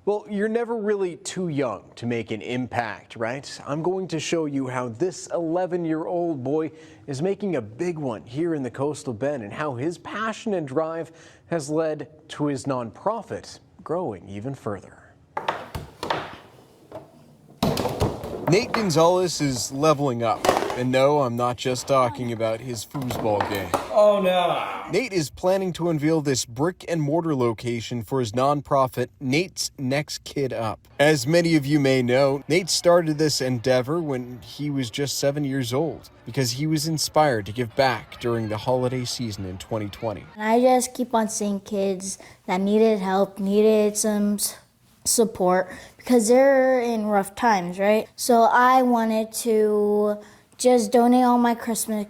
Well, you're never really too young to make an impact, right? I'm going to show you how this 11-year-old boy is making a big one here in the Coastal Bend and how his passion and drive has led to his nonprofit growing even further. Nate Gonzalez is leveling up. And no, I'm not just talking about his foosball game. Oh no! Nate is planning to unveil this brick and mortar location for his nonprofit, Nate's Next Kid Up. As many of you may know, Nate started this endeavor when he was just 7 years old because he was inspired to give back during the holiday season in 2020. I just keep on seeing kids that needed help, needed some support because they're in rough times, right? So I wanted to just donate all my Christmas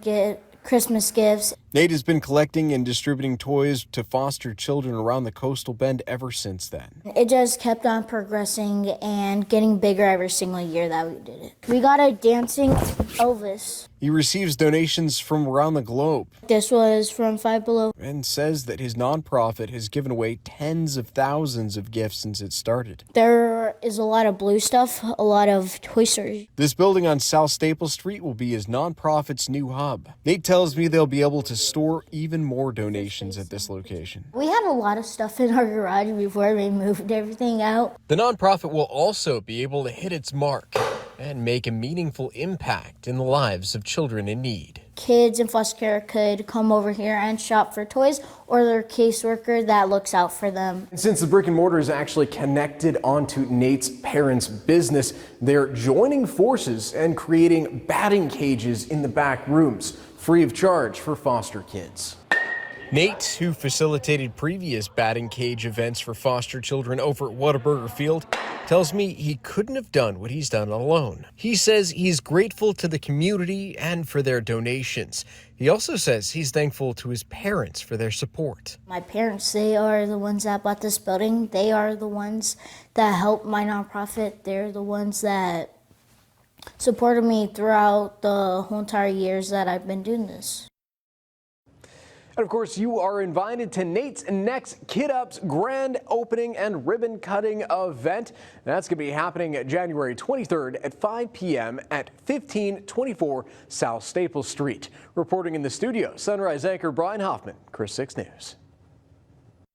gifts. Nate has been collecting and distributing toys to foster children around the Coastal Bend ever since then. It just kept on progressing and getting bigger every single year that we did it. We got a dancing Elvis. He receives donations from around the globe. This was from Five Below. And says that his nonprofit has given away tens of thousands of gifts since it started. There is a lot of blue stuff, a lot of Toy Story. This building on South Staple Street will be his nonprofit's new hub. Nate tells me they'll be able to store even more donations at this location. We had a lot of stuff in our garage before we moved everything out. The nonprofit will also be able to hit its mark and make a meaningful impact in the lives of children in need. Kids in foster care could come over here and shop for toys, or their caseworker that looks out for them. Since the brick and mortar is actually connected onto Nate's parents' business, they're joining forces and creating batting cages in the back rooms, free of charge for foster kids. Nate, who facilitated previous batting cage events for foster children over at Whataburger Field, tells me he couldn't have done what he's done alone. He says he's grateful to the community and for their donations. He also says he's thankful to his parents for their support. My parents, they are the ones that bought this building. They are the ones that helped my nonprofit. They're the ones that supported me throughout the whole entire years that I've been doing this. And of course, you are invited to Nate's Next Kid Up's grand opening and ribbon cutting event. That's going to be happening January 23rd at 5 p.m. at 1524 South Staple Street. Reporting in the studio, Sunrise anchor Brian Hoffman, KRIS 6 News.